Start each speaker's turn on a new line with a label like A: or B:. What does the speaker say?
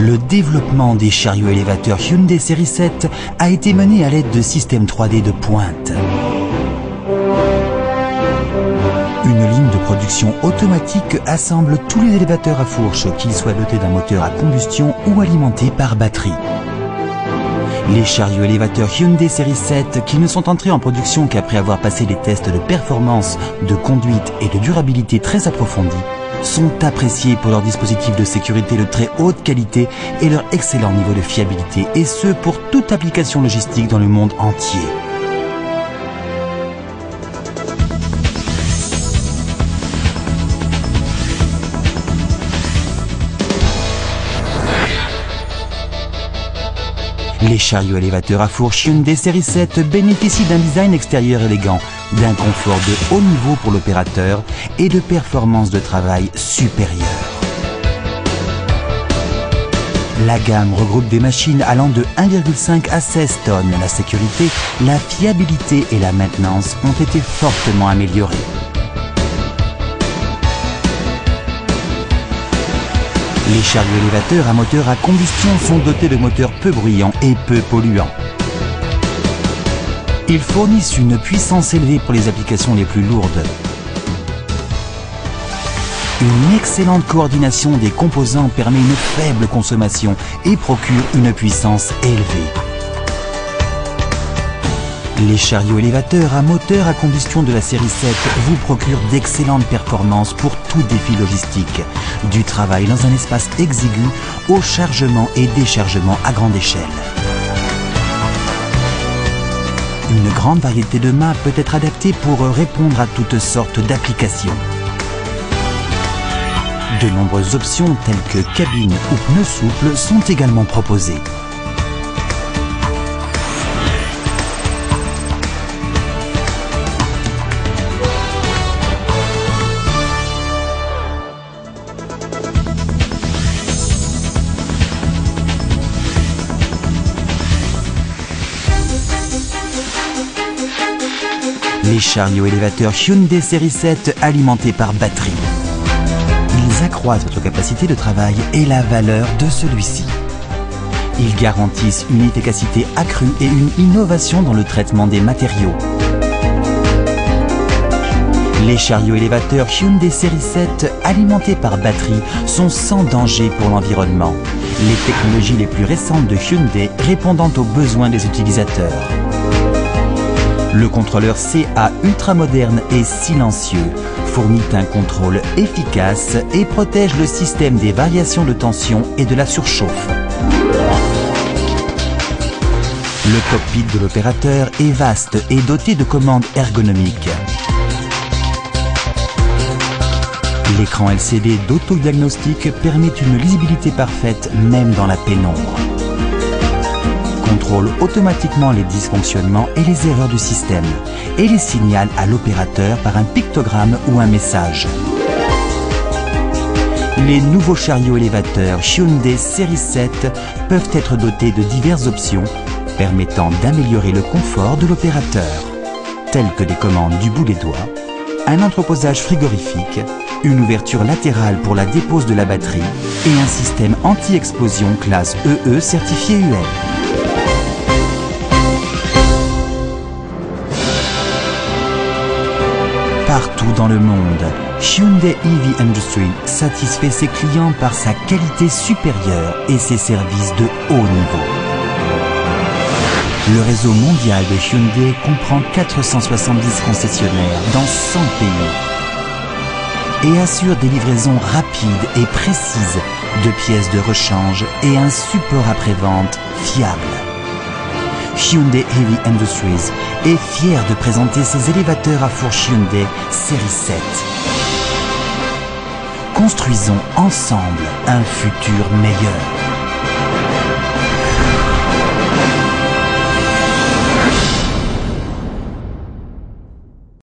A: Le développement des chariots élévateurs Hyundai Série 7 a été mené à l'aide de systèmes 3D de pointe. Une ligne de production automatique assemble tous les élévateurs à fourche, qu'ils soient dotés d'un moteur à combustion ou alimentés par batterie. Les chariots élévateurs Hyundai Série 7, qui ne sont entrés en production qu'après avoir passé des tests de performance, de conduite et de durabilité très approfondis, sont appréciés pour leur dispositif de sécurité de très haute qualité et leur excellent niveau de fiabilité, et ce pour toute application logistique dans le monde entier. Les chariots élévateurs à fourche Hyundai Série 7 bénéficient d'un design extérieur élégant, d'un confort de haut niveau pour l'opérateur et de performances de travail supérieures. La gamme regroupe des machines allant de 1,5 à 16 tonnes. La sécurité, la fiabilité et la maintenance ont été fortement améliorées. Les chariots élévateurs à moteur à combustion sont dotés de moteurs peu bruyants et peu polluants. Ils fournissent une puissance élevée pour les applications les plus lourdes. Une excellente coordination des composants permet une faible consommation et procure une puissance élevée. Les chariots élévateurs à moteur à combustion de la série 7 vous procurent d'excellentes performances pour tout défi logistique, du travail dans un espace exigu au chargement et déchargement à grande échelle. Une grande variété de mâts peut être adaptée pour répondre à toutes sortes d'applications. De nombreuses options telles que cabine ou pneus souples sont également proposées. Les chariots élévateurs Hyundai Série 7 alimentés par batterie. Ils accroissent votre capacité de travail et la valeur de celui-ci. Ils garantissent une efficacité accrue et une innovation dans le traitement des matériaux. Les chariots élévateurs Hyundai Série 7 alimentés par batterie sont sans danger pour l'environnement. Les technologies les plus récentes de Hyundai répondant aux besoins des utilisateurs. Le contrôleur CA ultramoderne et silencieux fournit un contrôle efficace et protège le système des variations de tension et de la surchauffe. Le cockpit de l'opérateur est vaste et doté de commandes ergonomiques. L'écran LCD d'autodiagnostic permet une lisibilité parfaite même dans la pénombre. Contrôle automatiquement les dysfonctionnements et les erreurs du système et les signale à l'opérateur par un pictogramme ou un message. Les nouveaux chariots élévateurs Hyundai Série 7 peuvent être dotés de diverses options permettant d'améliorer le confort de l'opérateur, telles que des commandes du bout des doigts, un entreposage frigorifique, une ouverture latérale pour la dépose de la batterie et un système anti-explosion classe EE certifié UL. Partout dans le monde, Hyundai EV Industry satisfait ses clients par sa qualité supérieure et ses services de haut niveau. Le réseau mondial de Hyundai comprend 470 concessionnaires dans 100 pays et assure des livraisons rapides et précises de pièces de rechange et un support après-vente fiable. Hyundai Heavy Industries est fier de présenter ses élévateurs à fourche Hyundai Série 7. Construisons ensemble un futur meilleur.